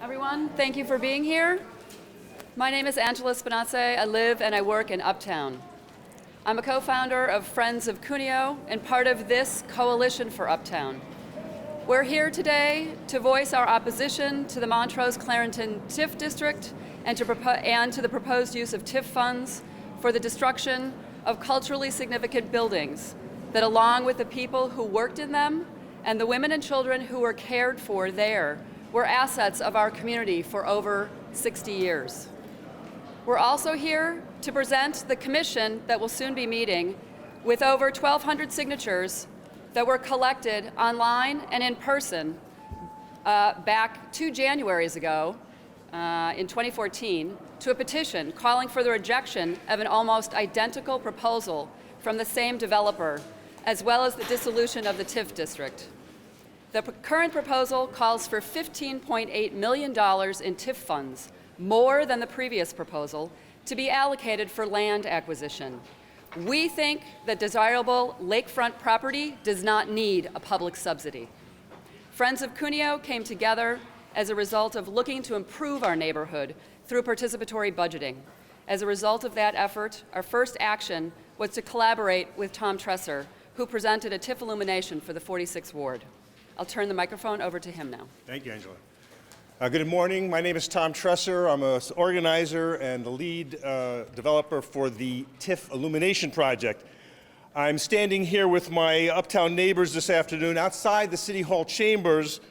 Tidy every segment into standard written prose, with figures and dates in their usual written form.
Everyone, thank you for being here. My name is Angela Spinace. I live and I work in Uptown. I'm a co-founder of Friends of Cuneo and part of this coalition for Uptown. We're here today to voice our opposition to the Montrose-Clarington TIF district and to the proposed use of TIF funds for the destruction of culturally significant buildings that, along with the people who worked in them and the women and children who were cared for there, were assets of our community for over 60 years. We're also here to present the commission that will soon be meeting with over 1,200 signatures that were collected online and in person back 2 Januaries ago in 2014 to a petition calling for the rejection of an almost identical proposal from the same developer, as well as the dissolution of the TIF district. The current proposal calls for $15.8 million in TIF funds, more than the previous proposal, to be allocated for land acquisition. We think that desirable lakefront property does not need a public subsidy. Friends of Cuneo came together as a result of looking to improve our neighborhood through participatory budgeting. As a result of that effort, our first action was to collaborate with Tom Tresser, who presented a TIF illumination for the 46th Ward. I'll turn the microphone over to him now. Thank you, Angela. Good morning. My name is Tom Tresser. I'm an organizer and the lead developer for the TIF Illumination Project. I'm standing here with my Uptown neighbors this afternoon outside the City Hall chambers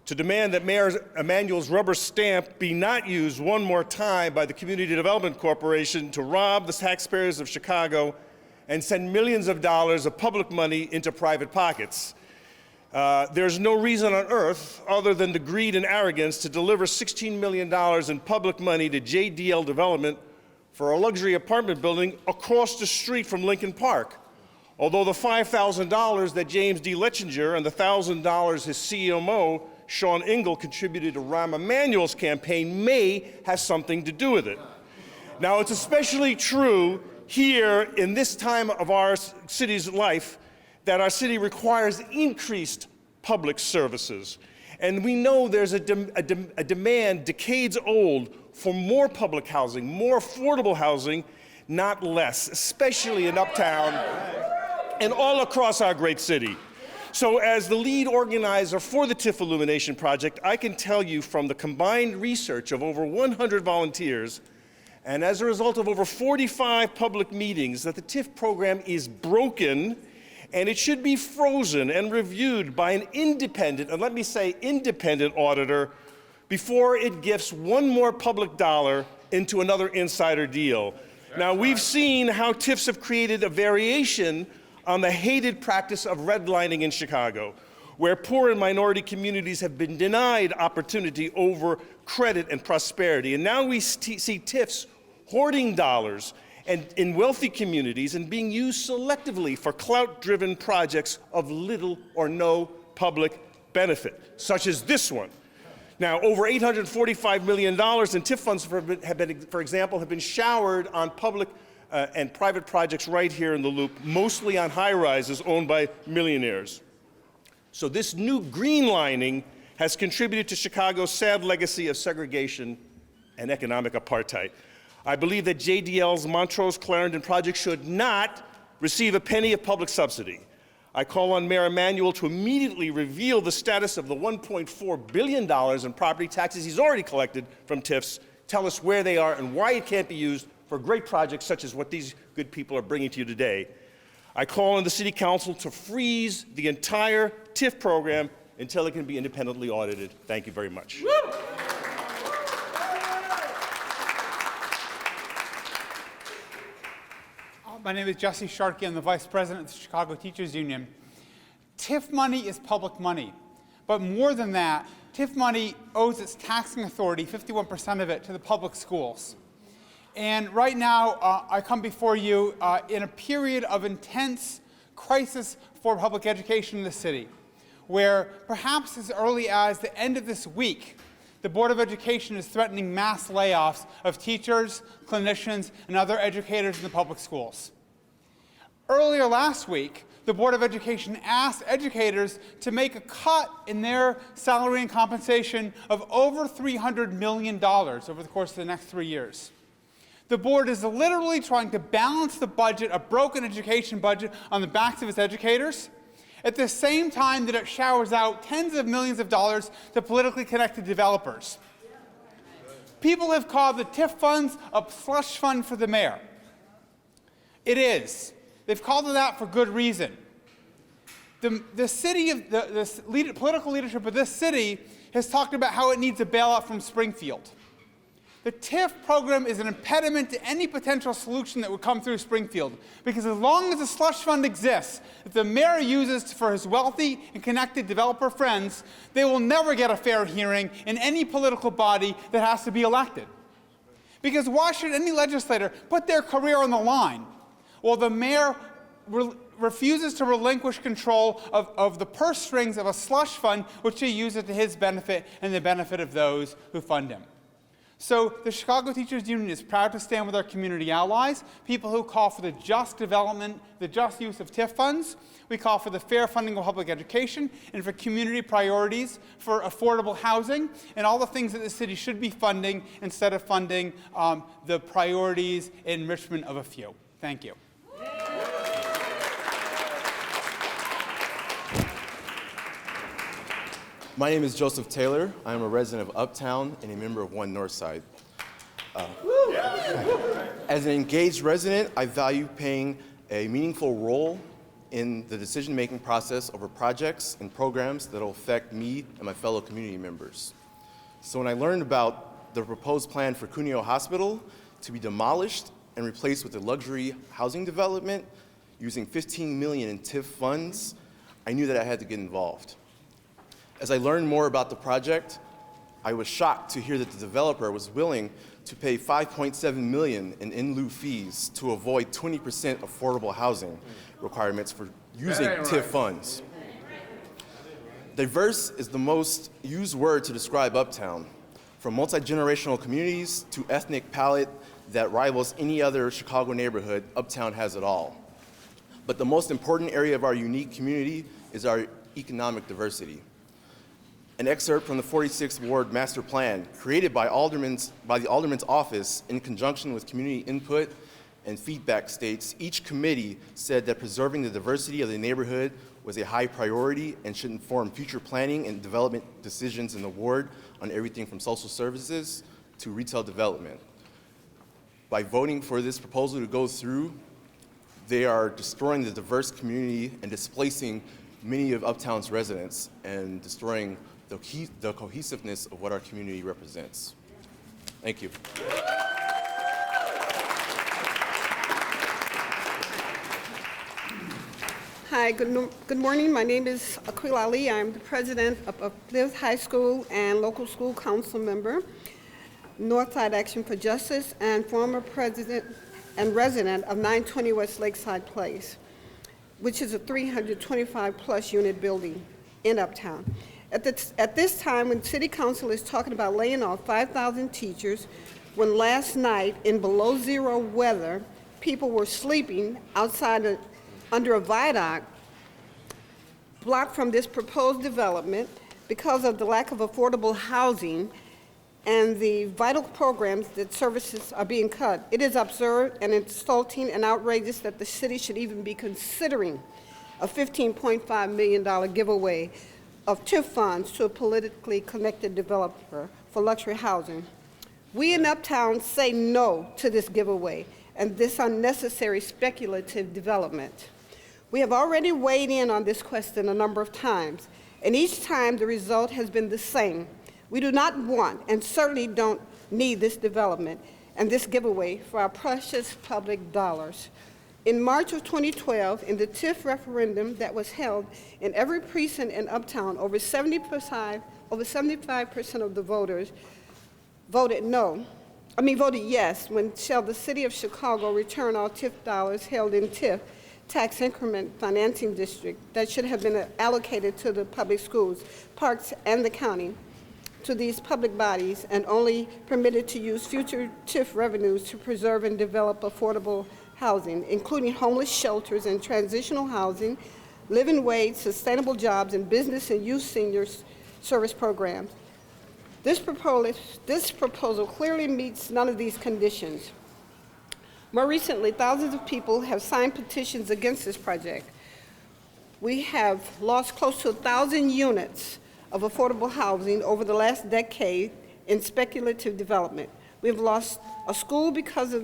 to demand that Mayor Emanuel's rubber stamp be not used one more time by the Community Development Corporation to rob the taxpayers of Chicago and send millions of dollars of public money into private pockets. There's no reason on earth other than the greed and arrogance to deliver $16 million in public money to JDL Development for a luxury apartment building across the street from Lincoln Park. Although the $5,000 that James D. Letchinger and the $1,000 his CMO, Sean Ingle, contributed to Rahm Emanuel's campaign may have something to do with it. Now, it's especially true here in this time of our city's life that our city requires increased public services. And we know there's a demand decades old for more public housing, more affordable housing, not less, especially in Uptown and all across our great city. So as the lead organizer for the TIF Illumination Project, I can tell you from the combined research of over 100 volunteers, and as a result of over 45 public meetings, that the TIF program is broken, and it should be frozen and reviewed by an independent, and let me say independent auditor, before it gifts one more public dollar into another insider deal. Now, we've seen how TIFs have created a variation on the hated practice of redlining in Chicago, where poor and minority communities have been denied opportunity over credit and prosperity. And now we see TIFs hoarding dollars and in wealthy communities and being used selectively for clout-driven projects of little or no public benefit, such as this one. Now, over $845 million in TIF funds for example, have been showered on public and private projects right here in the Loop, mostly on high-rises owned by millionaires. So this new greenlining has contributed to Chicago's sad legacy of segregation and economic apartheid. I believe that JDL's Montrose-Clarington project should not receive a penny of public subsidy. I call on Mayor Emanuel to immediately reveal the status of the $1.4 billion in property taxes he's already collected from TIFs, tell us where they are and why it can't be used for great projects such as what these good people are bringing to you today. I call on the City Council to freeze the entire TIF program until it can be independently audited. Thank you very much. Woo! My name is Jesse SHARKEY. I'm the Vice President of the Chicago Teachers Union. TIF money is public money. But more than that, TIF money owes its taxing authority, 51% of it, to the public schools. And right now, I come before you in a period of intense crisis for public education in the city, where perhaps as early as the end of this week, the Board of Education is threatening mass layoffs of teachers, clinicians, and other educators in the public schools. Earlier last week, the the Board of Education asked educators to make a cut in their salary and compensation of over $300 million over the course of the next 3 years. The board is literally trying to balance the budget, a broken education budget, on the backs of its educators, at the same time that it showers out tens of millions of dollars to politically connected developers. People have called the TIF funds a slush fund for the mayor. It is. They've called it that for good reason. The political leadership of this city has talked about how it needs a bailout from Springfield. The TIF program is an impediment to any potential solution that would come through Springfield, because as long as the slush fund exists, that the mayor uses for his wealthy and connected developer friends, they will never get a fair hearing in any political body that has to be elected. Because why should any legislator put their career on the line? Well, the mayor refuses to relinquish control of the purse strings of a slush fund, which he uses to his benefit and the benefit of those who fund him. So the Chicago Teachers Union is proud to stand with our community allies, people who call for the just development, the just use of TIF funds. We call for the fair funding of public education and for community priorities for affordable housing and all the things that the city should be funding instead of funding the priorities and enrichment of a few. Thank you. My name is Joseph Taylor. I am a resident of Uptown and a member of One Northside. As an engaged resident, I value playing a meaningful role in the decision-making process over projects and programs that will affect me and my fellow community members. So when I learned about the proposed plan for Cuneo Hospital to be demolished and replaced with a luxury housing development using $15 million in TIF funds, I knew that I had to get involved. As I learned more about the project, I was shocked to hear that the developer was willing to pay $5.7 million in lieu fees to avoid 20% affordable housing requirements for using TIF funds. Diverse is the most used word to describe Uptown, from multi-generational communities to ethnic palette that rivals any other Chicago neighborhood. Uptown has it all. But the most important area of our unique community is our economic diversity. An excerpt from the 46th Ward Master Plan, created by the Alderman's office in conjunction with community input and feedback, states, each committee said that preserving the diversity of the neighborhood was a high priority and should inform future planning and development decisions in the ward on everything from social services to retail development. By voting for this proposal to go through, they are destroying the diverse community and displacing many of Uptown's residents and destroying the cohesiveness of what our community represents. Thank you. Hi, good morning. My name is AQUEELA. I'm the president of Uplift High School and local school council member, Northside Action for Justice, and former president and resident of 920 West Lakeside Place, which is a 325-plus unit building in Uptown. At this time, when City Council is talking about laying off 5,000 teachers, when last night in below zero weather, people were sleeping outside under a viaduct blocked from this proposed development because of the lack of affordable housing and the vital programs that services are being cut. It is absurd and insulting and outrageous that the city should even be considering a $15.5 million giveaway of TIF funds to a politically connected developer for luxury housing. We in Uptown say no to this giveaway and this unnecessary speculative development. We have already weighed in on this question a number of times, and each time the result has been the same. We do not want and certainly don't need this development and this giveaway for our precious public dollars. In March of 2012, in the TIF referendum that was held in every precinct in Uptown, over 75% of the voters voted yes when shall the City of Chicago return all TIF dollars held in TIF, tax increment financing district, that should have been allocated to the public schools, parks, and the county, to these public bodies, and only permitted to use future TIF revenues to preserve and develop affordable housing, including homeless shelters and transitional housing, living wage, sustainable jobs, and business and youth seniors service programs. This proposal clearly meets none of these conditions. More recently, thousands of people have signed petitions against this project. We have lost close to 1,000 units of affordable housing over the last decade in speculative development. We've lost a school because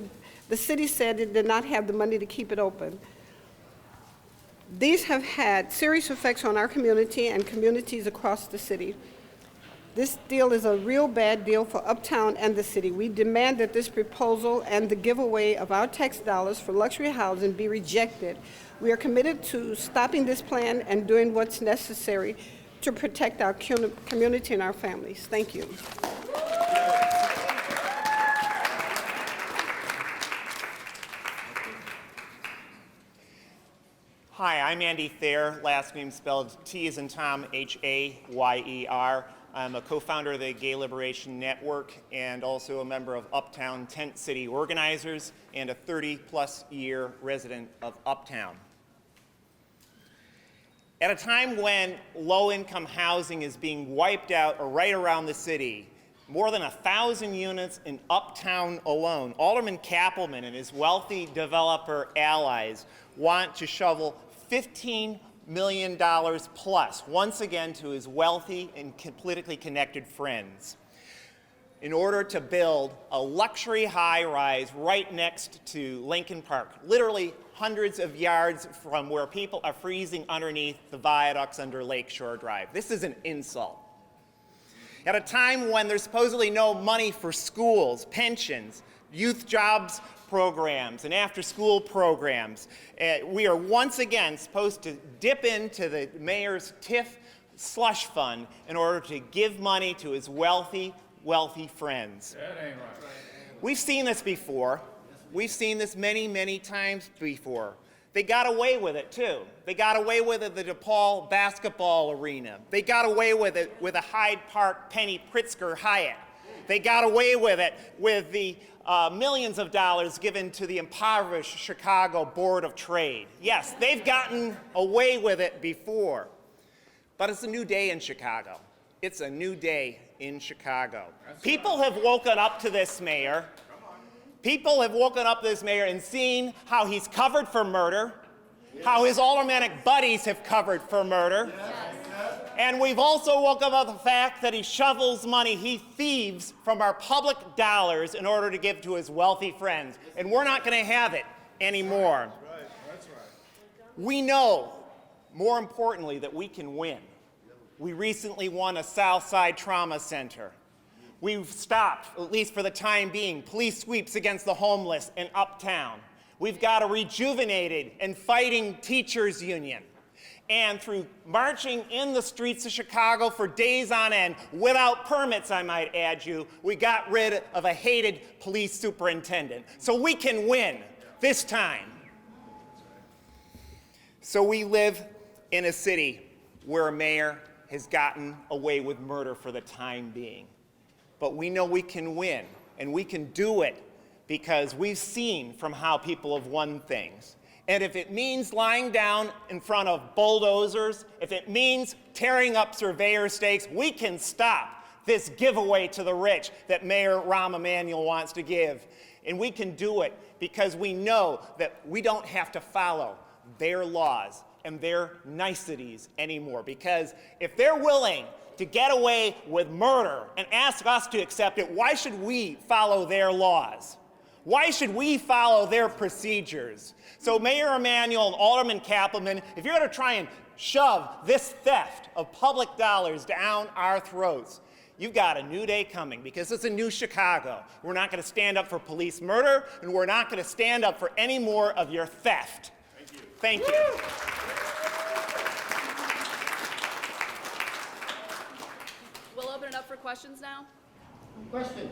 the city said it did not have the money to keep it open. These have had serious effects on our community and communities across the city. This deal is a real bad deal for Uptown and the city. We demand that this proposal and the giveaway of our tax dollars for luxury housing be rejected. We are committed to stopping this plan and doing what's necessary to protect our community and our families. Thank you. Hi, I'm Andy Thayer, last name spelled T as in Tom, H-A-Y-E-R. I'm a co-founder of the Gay Liberation Network and also a member of Uptown Tent City Organizers and a 30-plus year resident of Uptown. At a time when low-income housing is being wiped out right around the city, more than 1,000 units in Uptown alone, Alderman Kappelman and his wealthy developer allies want to shovel $15 million plus, once again, to his wealthy and politically connected friends in order to build a luxury high-rise right next to Lincoln Park, literally hundreds of yards from where people are freezing underneath the viaducts under Lakeshore Drive. This is an insult. At a time when there's supposedly no money for schools, pensions, youth jobs programs, and after-school programs, we are once again supposed to dip into the mayor's TIF slush fund in order to give money to his wealthy friends. That ain't right. We've seen this before. We've seen this many, many times before. They got away with it, too. They got away with it at the DePaul basketball arena. They got away with it with a Hyde Park Penny Pritzker Hyatt. They got away with it with the millions of dollars given to the impoverished Chicago Board of Trade. Yes, they've gotten away with it before. But it's a new day in Chicago. It's a new day in Chicago. People have woken up to this mayor. People have woken up to this mayor and seen how he's covered for murder, how his aldermanic buddies have covered for murder. And we've also woken up to the fact that he shovels money, he thieves from our public dollars in order to give to his wealthy friends. And we're not going to have it anymore. We know, more importantly, that we can win. We recently won a Southside Trauma Center. We've stopped, at least for the time being, police sweeps against the homeless in Uptown. We've got a rejuvenated and fighting teachers union. And through marching in the streets of Chicago for days on end, without permits, I might add you, we got rid of a hated police superintendent. So we can win this time. So we live in a city where a mayor has gotten away with murder for the time being. But we know we can win, and we can do it because we've seen from how people have won things. And if it means lying down in front of bulldozers, if it means tearing up surveyor stakes, we can stop this giveaway to the rich that Mayor Rahm Emanuel wants to give. And we can do it because we know that we don't have to follow their laws and their niceties anymore. Because if they're willing to get away with murder and ask us to accept it, why should we follow their laws? Why should we follow their procedures? So Mayor Emanuel and Alderman Kappelman, if you're going to try and shove this theft of public dollars down our throats, you've got a new day coming because it's a new Chicago. We're not going to stand up for police murder, and we're not going to stand up for any more of your theft. Thank you. Thank you. We'll open it up for questions now. Question.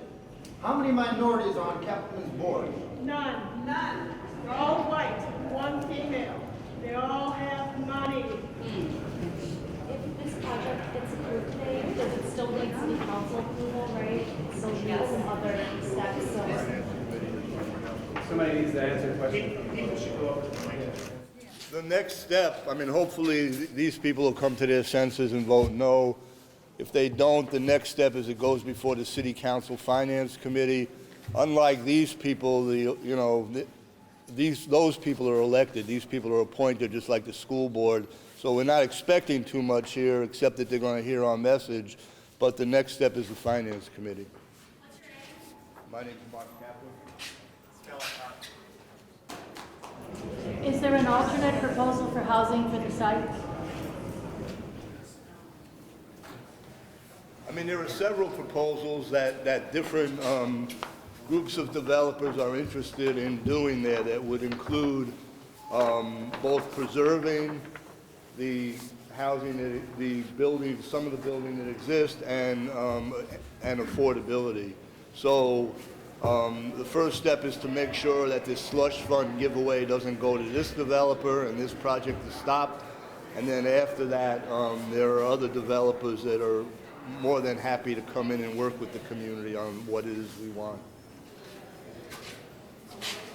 How many minorities are on Kappelman's board? None. None. They're all white, one female. They all have money. If this project gets approved today, does it still need city council approval, right? So we have some other steps. Somebody needs to answer the question. People should go over to the mic. The next step, I mean, hopefully these people will come to their senses and vote no. If they don't, the next step is it goes before the City Council Finance Committee. Unlike these people, those people are elected. These people are appointed just like the school board. So we're not expecting too much here, except that they're going to hear our message. But the next step is the Finance Committee. What's your name? My name is Mark Kaplan. Is there an alternate proposal for housing for the site? I mean, there are several proposals that different groups of developers are interested in doing there that would include both preserving the housing, the building, some of the building that exists, and affordability. So the first step is to make sure that this slush fund giveaway doesn't go to this developer and this project is stopped. And then after that, there are other developers that are more than happy to come in and work with the community on what it is we want.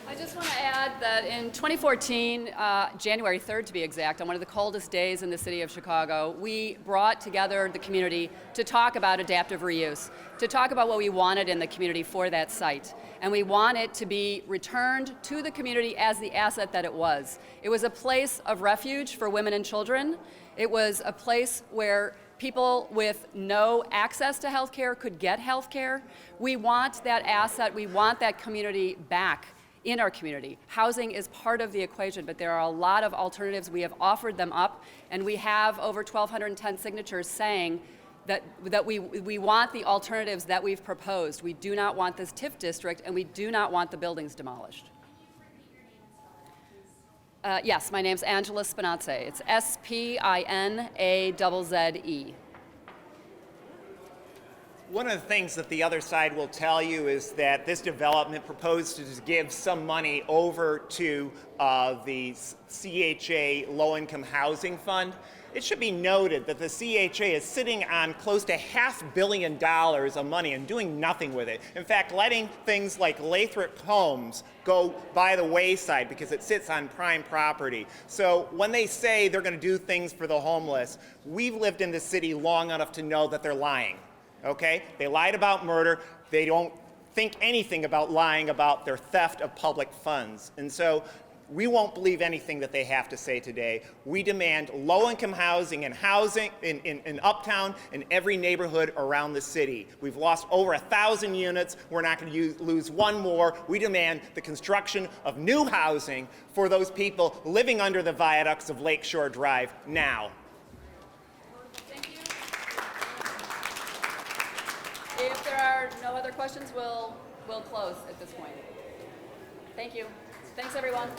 I just want to add that in 2014, January 3rd to be exact, on one of the coldest days in the city of Chicago, we brought together the community to talk about adaptive reuse, to talk about what we wanted in the community for that site. And we want it to be returned to the community as the asset that it was. It was a place of refuge for women and children. It was a place where people with no access to health care could get health care. We want that asset, we want that community back in our community. Housing is part of the equation, but there are a lot of alternatives. We have offered them up, and we have over 1,210 signatures saying that we want the alternatives that we've proposed. We do not want this TIF district, and we do not want the buildings demolished. Yes, my name's Angela Spinazze. It's S-P-I-N-A-Z-Z-E. One of the things that the other side will tell you is that this development proposes to give some money over to the CHA Low-Income Housing Fund. It should be noted that the CHA is sitting on close to $500 million of money and doing nothing with it. In fact, letting things like Lathrop Homes go by the wayside because it sits on prime property. So when they say they're going to do things for the homeless, we've lived in the city long enough to know that they're lying. Okay? They lied about murder. They don't think anything about lying about their theft of public funds. And so we won't believe anything that they have to say today. We demand low-income housing and housing in Uptown and every neighborhood around the city. We've lost over 1,000 units. We're not going to lose one more. We demand the construction of new housing for those people living under the viaducts of Lakeshore Drive now. Thank you. If there are no other questions, we'll close at this point. Thank you. Thanks, everyone.